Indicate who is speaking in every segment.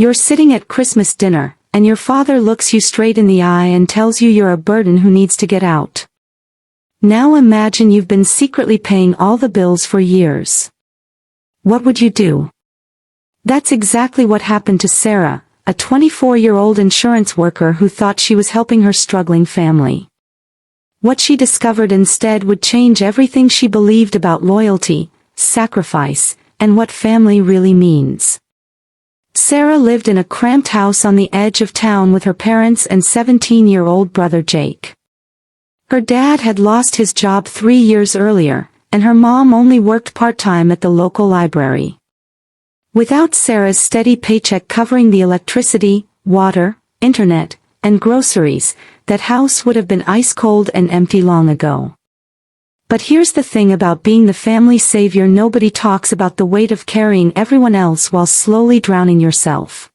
Speaker 1: You're sitting at Christmas dinner, and your father looks you straight in the eye and tells you you're a burden who needs to get out. Now imagine you've been secretly paying all the bills for years. What would you do? That's exactly what happened to Sarah, a 24-year-old insurance worker who thought she was helping her struggling family. What she discovered instead would change everything she believed about loyalty, sacrifice, and what family really means. Sarah lived in a cramped house on the edge of town with her parents and 17-year-old brother Jake. Her dad had lost his job 3 years earlier, and her mom only worked part-time at the local library. Without Sarah's steady paycheck covering the electricity, water, internet, and groceries, that house would have been ice-cold and empty long ago. But here's the thing about being the family savior: nobody talks about the weight of carrying everyone else while slowly drowning yourself.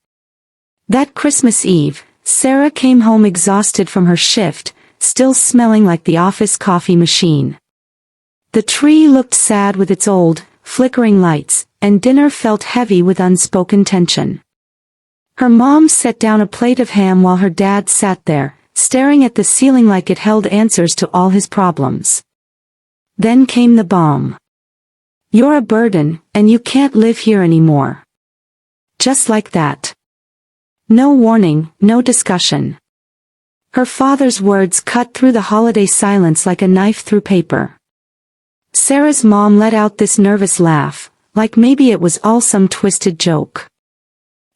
Speaker 1: That Christmas Eve, Sarah came home exhausted from her shift, still smelling like the office coffee machine. The tree looked sad with its old, flickering lights, and dinner felt heavy with unspoken tension. Her mom set down a plate of ham while her dad sat there, staring at the ceiling like it held answers to all his problems. Then came the bomb. "You're a burden, and you can't live here anymore." Just like that. No warning, no discussion. Her father's words cut through the holiday silence like a knife through paper. Sarah's mom let out this nervous laugh, like maybe it was all some twisted joke.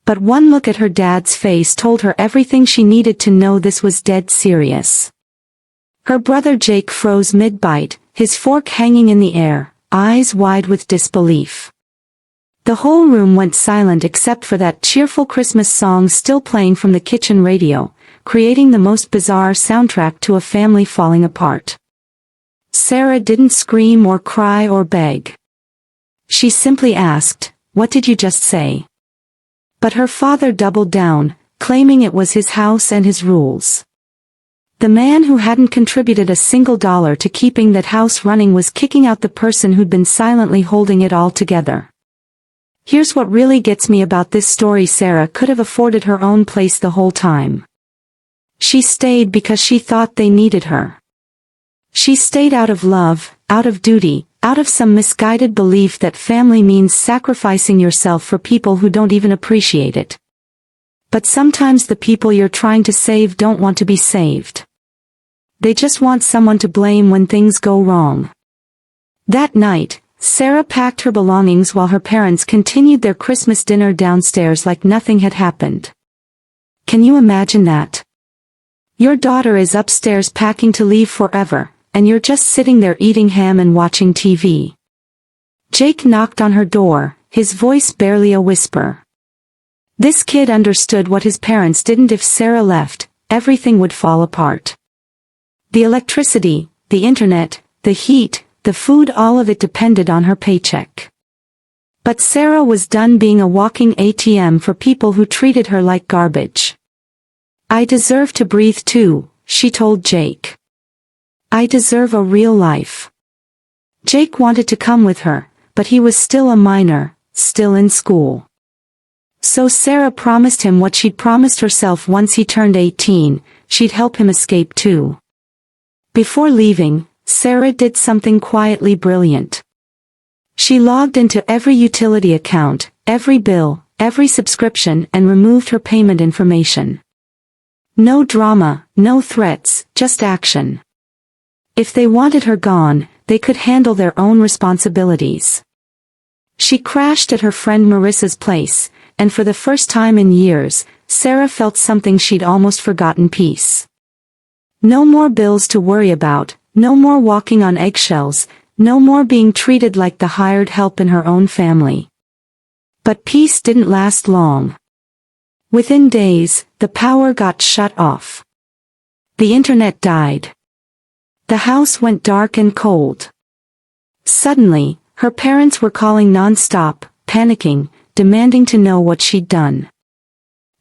Speaker 1: But one look at her dad's face told her everything she needed to know: this was dead serious. Her brother Jake froze mid-bite, his fork hanging in the air, eyes wide with disbelief. The whole room went silent except for that cheerful Christmas song still playing from the kitchen radio, creating the most bizarre soundtrack to a family falling apart. Sarah didn't scream or cry or beg. She simply asked, "What did you just say?" But her father doubled down, claiming it was his house and his rules. The man who hadn't contributed a single dollar to keeping that house running was kicking out the person who'd been silently holding it all together. Here's what really gets me about this story: Sarah could have afforded her own place the whole time. She stayed because she thought they needed her. She stayed out of love, out of duty, out of some misguided belief that family means sacrificing yourself for people who don't even appreciate it. But sometimes the people you're trying to save don't want to be saved. They just want someone to blame when things go wrong. That night, Sarah packed her belongings while her parents continued their Christmas dinner downstairs like nothing had happened. Can you imagine that? Your daughter is upstairs packing to leave forever, and you're just sitting there eating ham and watching TV. Jake knocked on her door, his voice barely a whisper. This kid understood what his parents didn't: if Sarah left, everything would fall apart. The electricity, the internet, the heat, the food, all of it depended on her paycheck. But Sarah was done being a walking ATM for people who treated her like garbage. "I deserve to breathe too," she told Jake. "I deserve a real life." Jake wanted to come with her, but he was still a minor, still in school. So Sarah promised him what she'd promised herself: once he turned 18, she'd help him escape too. Before leaving, Sarah did something quietly brilliant. She logged into every utility account, every bill, every subscription, and removed her payment information. No drama, no threats, just action. If they wanted her gone, they could handle their own responsibilities. She crashed at her friend Marissa's place, and for the first time in years, Sarah felt something she'd almost forgotten: peace. No more bills to worry about, no more walking on eggshells, no more being treated like the hired help in her own family. But peace didn't last long. Within days, the power got shut off. The internet died. The house went dark and cold. Suddenly, her parents were calling non-stop, panicking, demanding to know what she'd done.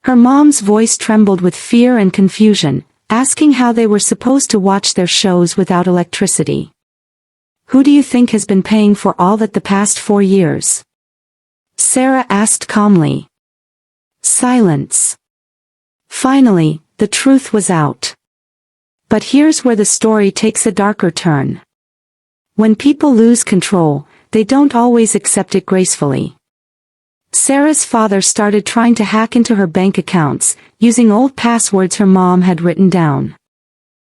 Speaker 1: Her mom's voice trembled with fear and confusion, asking how they were supposed to watch their shows without electricity. "Who do you think has been paying for all that the past 4 years?" Sarah asked calmly. Silence. Finally, the truth was out. But here's where the story takes a darker turn. When people lose control, they don't always accept it gracefully. Sarah's father started trying to hack into her bank accounts, using old passwords her mom had written down.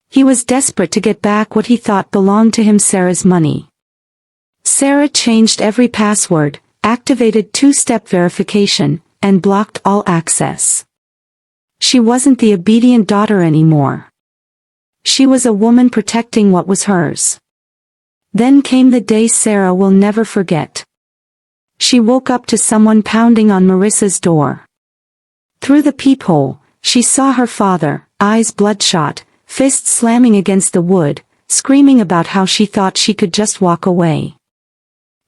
Speaker 1: He was desperate to get back what he thought belonged to him, Sarah's money. Sarah changed every password, activated two-step verification, and blocked all access. She wasn't the obedient daughter anymore. She was a woman protecting what was hers. Then came the day Sarah will never forget. She woke up to someone pounding on Marissa's door. Through the peephole, she saw her father, eyes bloodshot, fists slamming against the wood, screaming about how she thought she could just walk away.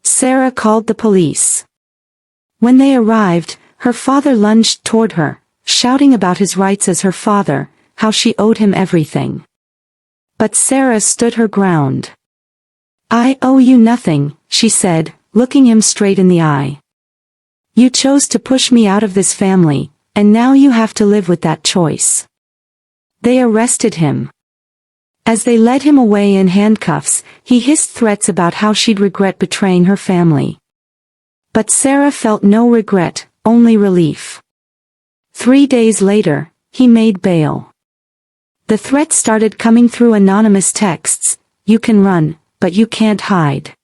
Speaker 1: Sarah called the police. When they arrived, her father lunged toward her, shouting about his rights as her father, how she owed him everything. But Sarah stood her ground. "I owe you nothing," she said, looking him straight in the eye. "You chose to push me out of this family, and now you have to live with that choice." They arrested him. As they led him away in handcuffs, he hissed threats about how she'd regret betraying her family. But Sarah felt no regret, only relief. 3 days later, he made bail. The threats started coming through anonymous texts: "You can run, but you can't hide.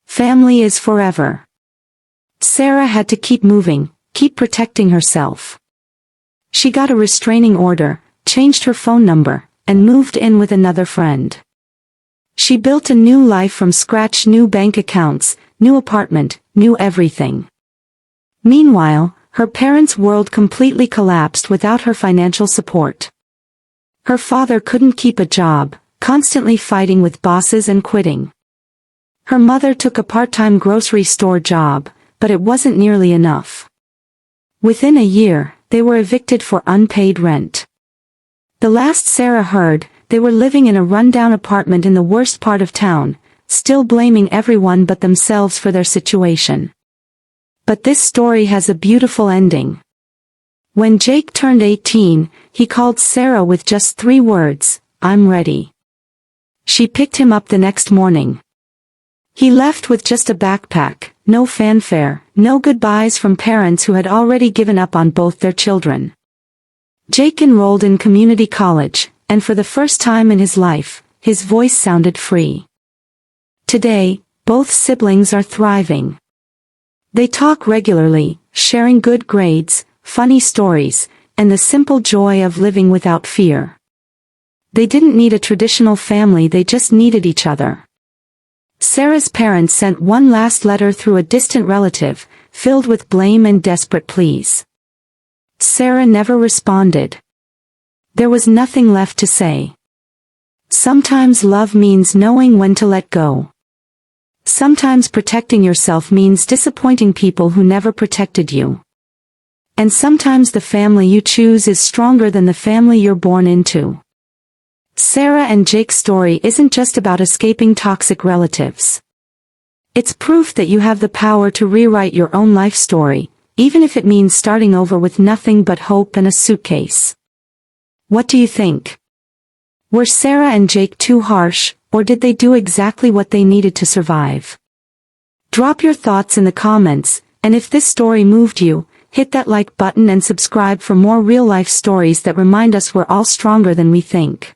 Speaker 1: Family is forever." Sarah had to keep moving, keep protecting herself. She got a restraining order, changed her phone number, and moved in with another friend. She built a new life from scratch: new bank accounts, new apartment, new everything. Meanwhile, her parents' world completely collapsed without her financial support. Her father couldn't keep a job, constantly fighting with bosses and quitting. Her mother took a part-time grocery store job, but it wasn't nearly enough. Within a year, they were evicted for unpaid rent. The last Sarah heard, they were living in a rundown apartment in the worst part of town, still blaming everyone but themselves for their situation. But this story has a beautiful ending. When Jake turned 18, he called Sarah with just 3 words: "I'm ready." She picked him up the next morning. He left with just a backpack, no fanfare, no goodbyes from parents who had already given up on both their children. Jake enrolled in community college, and for the first time in his life, his voice sounded free. Today, both siblings are thriving. They talk regularly, sharing good grades, funny stories, and the simple joy of living without fear. They didn't need a traditional family, they just needed each other. Sarah's parents sent one last letter through a distant relative, filled with blame and desperate pleas. Sarah never responded. There was nothing left to say. Sometimes love means knowing when to let go. Sometimes protecting yourself means disappointing people who never protected you. And sometimes the family you choose is stronger than the family you're born into. Sarah and Jake's story isn't just about escaping toxic relatives. It's proof that you have the power to rewrite your own life story, even if it means starting over with nothing but hope and a suitcase. What do you think? Were Sarah and Jake too harsh, or did they do exactly what they needed to survive? Drop your thoughts in the comments, and if this story moved you, hit that like button and subscribe for more real-life stories that remind us we're all stronger than we think.